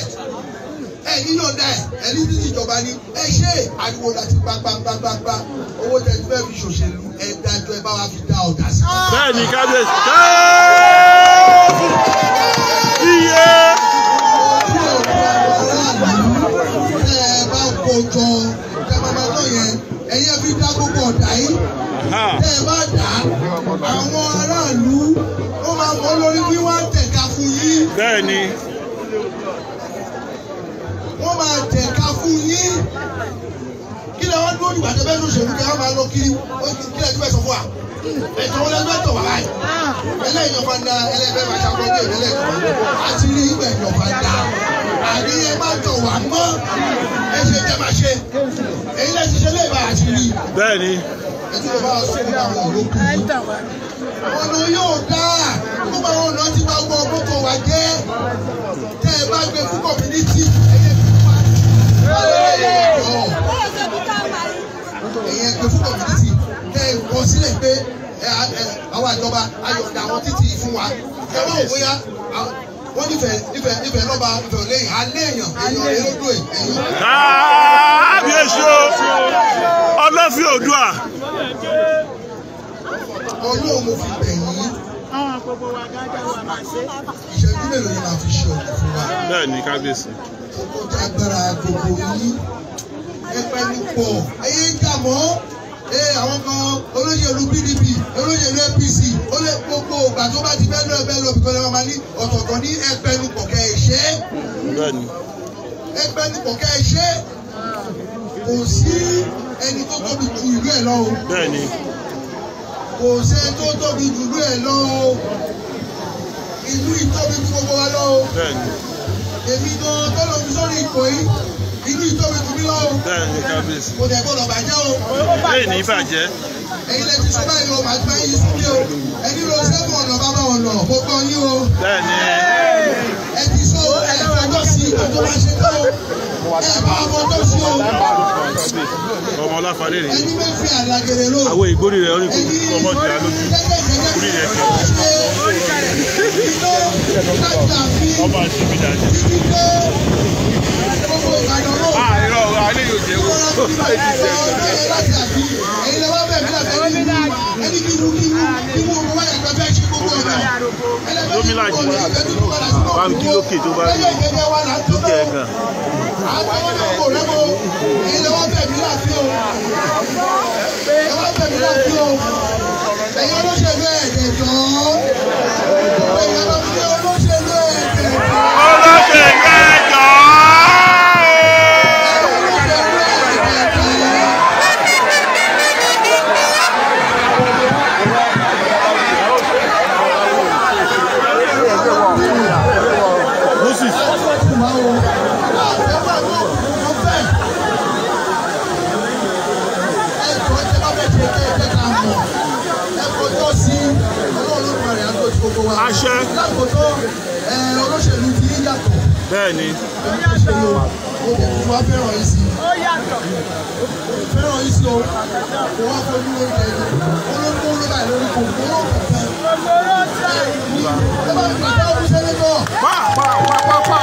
sílẹ̀ nínú ọ̀dà ẹni tí ìjọba ní ẹ ṣe ariwo láti gbàgbàgbàgbà owó tẹ̀sí fẹ́ fi ṣòṣèlú ẹ dájọ́ ẹ bá wa fi dá ọ̀dà sí. bẹ́ẹ̀ni kábíyèsí iye. ẹ bá kojọ kẹmọmọ náà yẹn ẹyẹ fi dá gbogbo ọ̀dà yìí tẹ ẹ bá dá àwọn aráàlú ó máa mọ lórí bí wọ́n á tẹ̀ka fún yín. bẹ́ẹ̀ni. wọ́n máa tẹ̀ka fún yín kí lè wọ́n dúró nígbà tó bẹ́ẹ̀ ló ṣèlú kí wọ́n máa lọ kiri kí lè tún bẹ́ẹ̀ sọ fún wa ẹ̀jọ̀ wọn lẹ́gbẹ́ tọ̀ wá báyìí ẹlẹ́yìn ọ̀fà ńlá ẹlẹ́gbẹ́ máa ṣàkóso ẹlẹ́yìn àti ní ìgbà ẹ̀yìn ọ̀fà ńlá àríyé máa tọ̀ wá mọ́ ẹ ṣe tẹ́ máa ṣe èyí lè ti ṣe lè bá àti rí. bẹ́ẹ̀ni. ẹtí ló bá wà sọ fún àwọn olókùn ọ̀nà yóò dá gbogbo àwọn ọ̀nà tí wàá gbọ́ mọ́tò wa jẹ́ tẹ́ ẹ bá gbé fún community ẹ̀yẹ pé fún community tẹ́ ẹ kọ sílẹ̀ pé àwọn àjọba ayọ̀dà àwọn títì fún wa ẹ wá wò bóyá wọ́n nífẹ̀ẹ́ lọ́ba ìfẹ́ lẹ́yìn alẹ́ èèyàn lódò èèyàn. kábíyèsí o ọlọ́fin Oòduà. ọlọ́run mo fi bẹ̀ yín ìṣẹ́jú mélòó ni màá fi ṣe ọ̀dọ̀ fún wa. bẹ́ẹ̀ni kábíyèsí. ó jẹ́ agbára gbogbo yín ẹgbẹ́ ní pọ̀ ẹyẹ ń jà mọ́ àwọn kan olóṣèlú PDP olóṣèlú APC ó lè gbogbo ìgbà tó bá ti fẹ́ lọ ẹgbẹ́ lọ bìkan lẹ́wọ̀n máa ní ọ̀tọ̀ọ̀tọ̀ ní ẹgbẹ́ ní pọ̀ kẹ́ ẹ ṣe. bẹ́ẹ̀ni. ẹgbẹ́ ní pọ̀ kẹ́ ẹ ṣe kò sí ẹni tó tóbi ju ìlú ẹ̀ lọ o. bẹ́ẹ̀ni. kò sí ẹni tó tóbi ju ìlú ẹ̀ lọ o. ìlú ìtóbi ju gbogbo wa lọ o. bẹ́ẹ̀ni. èmi gan tọ́lọ̀ mi sórí ipò yìí ìlú ìtóbi ju mí lọ o. bẹ́ẹ̀ni kábíyèsí. kò dẹ̀ gbọ́dọ̀ bàjẹ́ o. lẹ́yìn ní ìbàjẹ́. ẹ̀yin lè ti sọ báyìí o màá gbá yín sókè o ẹni ló sẹ́gun ọ̀nà bàbá ọ̀nà mo gbọ́ yín o. bẹ́ẹ̀ni. ẹ ti sọ ẹ fọjọ́ sí àtọ́ máa ṣe tó ẹ bá fọjọ́ sí o. ọmọ ọláfàdé rè. ẹni bẹ́ẹ̀ fi àlàgèrè lò. àwọn ìgbórí rẹ̀ orí kò ọmọ ìjà lójú. orí rẹ̀ kẹ́. ọmọ àti ìbí dàjẹ́. irọ́ alẹ́ yóò jẹ́ wò. ẹ̀yin lè wá bẹ̀ mí láti ẹni kíru owó wáyà gbẹ fẹ́ ṣe gbogbo ọ̀nà. lómìnira jù wá ń kí lókè tó bá rí lókè ẹ̀ gan. àwọn ọmọ kò rẹ́mọ ẹ̀yin lè wá bẹ̀ mí láti o ẹ wá bẹ̀ mí láti o ẹ̀yin olóṣèlú ẹ̀jẹ̀ jọ ẹ̀yin olóṣèlú ẹ̀jẹ̀ jọ. àṣẹ. lákòótọ́ olóṣèlú ti ń yàtọ̀. bẹ́ẹ̀ni. olóṣèlú wa fẹ́ràn yìí sí. fẹ́ràn yìí sí o kò wá fojú oúnjẹ yìí olóńgbò olóńgbà lórí kò gbowó kankan. ẹ bá mi pàṣẹ ọdún sẹ́lẹ̀ náà. pa.